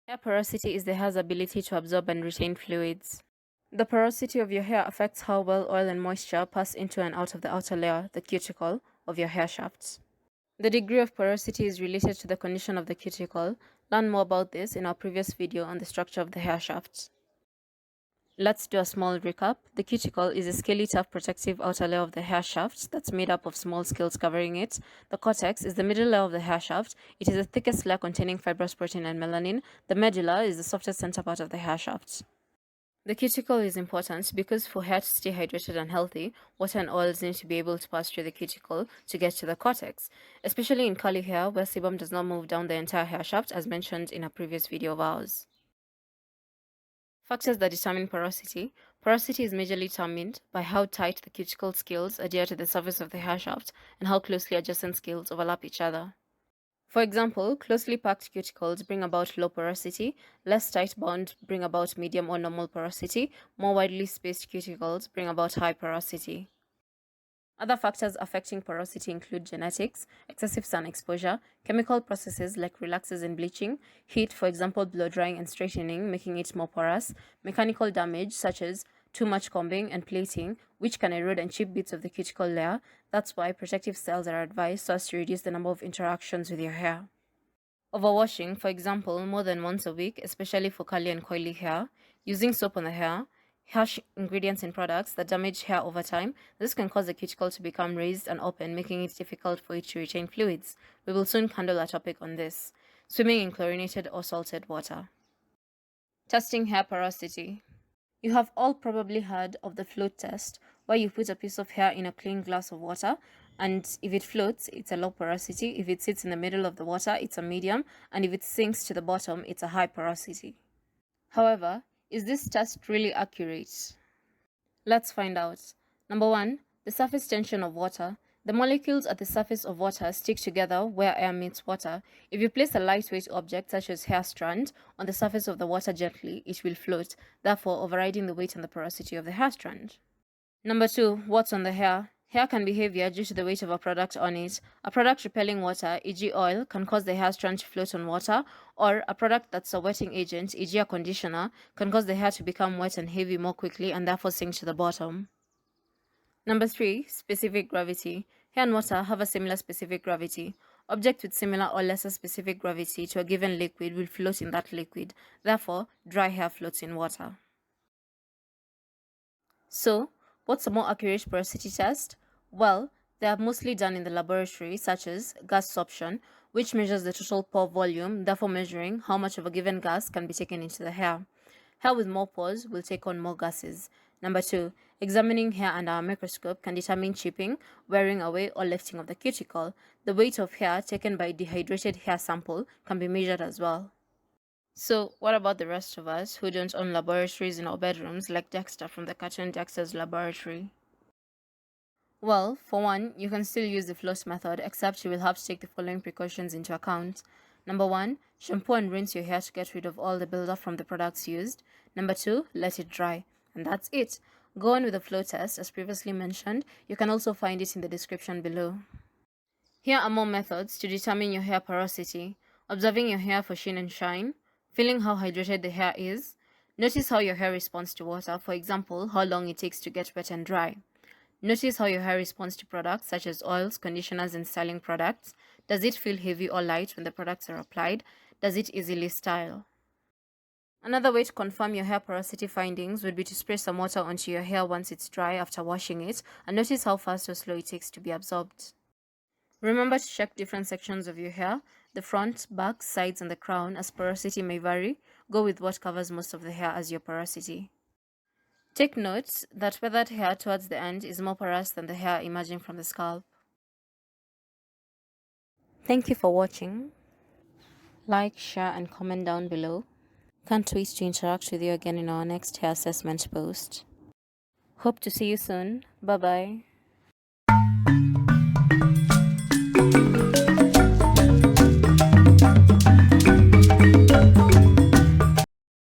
Hair porosity is the hair's ability to absorb and retain fluids. The porosity of your hair affects how well oil and moisture pass into and out of the outer layer, the cuticle, of your hair shafts. The degree of porosity is related to the condition of the cuticle. Learn more about this in our previous video on the structure of the hair shafts. Let's do a small recap. The cuticle is a scaly, tough, protective outer layer of the hair shaft that's made up of small scales covering it. The cortex is the middle layer of the hair shaft. It is the thickest layer containing fibrous protein and melanin. The medulla is the softest center part of the hair shaft. The cuticle is important because for hair to stay hydrated and healthy, water and oils need to be able to pass through the cuticle to get to the cortex, especially in curly hair where sebum does not move down the entire hair shaft as mentioned in a previous video of ours. Factors that determine porosity. Porosity is majorly determined by how tight the cuticle scales adhere to the surface of the hair shaft and how closely adjacent scales overlap each other. For example, closely packed cuticles bring about low porosity, less tight bound bring about medium or normal porosity, more widely spaced cuticles bring about high porosity. Other factors affecting porosity include genetics, excessive sun exposure, chemical processes like relaxers and bleaching, heat, for example blow drying and straightening, making it more porous, mechanical damage such as too much combing and plaiting, which can erode and chip bits of the cuticle layer. That's why protective styles are advised so as to reduce the number of interactions with your hair. Overwashing, for example, more than once a week, especially for curly and coily hair, using soap on the hair, harsh ingredients in products that damage hair over time. This can cause the cuticle to become raised and open, making it difficult for it to retain fluids. We will soon handle a topic on this. Swimming in chlorinated or salted water. Testing hair porosity. You have all probably heard of the float test, where you put a piece of hair in a clean glass of water, and if it floats, it's a low porosity. If it sits in the middle of the water, it's a medium, and if it sinks to the bottom, it's a high porosity. However, is this test really accurate? Let's find out. Number 1. The surface tension of water. The molecules at the surface of water stick together where air meets water. If you place a lightweight object such as hair strand on the surface of the water gently, it will float, therefore overriding the weight and the porosity of the hair strand. Number 2. What's on the hair? Hair can be heavier due to the weight of a product on it. A product repelling water, e.g. oil, can cause the hair strand to float on water, or a product that's a wetting agent, e.g. a conditioner, can cause the hair to become wet and heavy more quickly and therefore sink to the bottom. Number 3. Specific gravity. Hair and water have a similar specific gravity. Objects with similar or lesser specific gravity to a given liquid will float in that liquid. Therefore, dry hair floats in water. So, what's a more accurate porosity test? Well, they are mostly done in the laboratory, such as gas sorption, which measures the total pore volume, therefore measuring how much of a given gas can be taken into the hair. Hair with more pores will take on more gases. Number 2, examining hair under a microscope can determine chipping, wearing away, or lifting of the cuticle. The weight of hair taken by a dehydrated hair sample can be measured as well. So, what about the rest of us who don't own laboratories in our bedrooms like Dexter from the cartoon Dexter's Laboratory? Well, for one, you can still use the floss method, except you will have to take the following precautions into account. Number 1, shampoo and rinse your hair to get rid of all the buildup from the products used. Number 2, let it dry. And that's it. Go on with the flow test, as previously mentioned. You can also find it in the description below. Here are more methods to determine your hair porosity. Observing your hair for sheen and shine. Feeling how hydrated the hair is. Notice how your hair responds to water, for example, how long it takes to get wet and dry. Notice how your hair responds to products such as oils, conditioners, and styling products. Does it feel heavy or light when the products are applied? Does it easily style? Another way to confirm your hair porosity findings would be to spray some water onto your hair once it's dry after washing it, and notice how fast or slow it takes to be absorbed. Remember to check different sections of your hair, the front, back, sides, and the crown, as porosity may vary. Go with what covers most of the hair as your porosity. Take note that weathered hair towards the end is more porous than the hair emerging from the scalp. Thank you for watching. Like, share, and comment down below. Can't wait to interact with you again in our next hair assessment post. Hope to see you soon. Bye bye.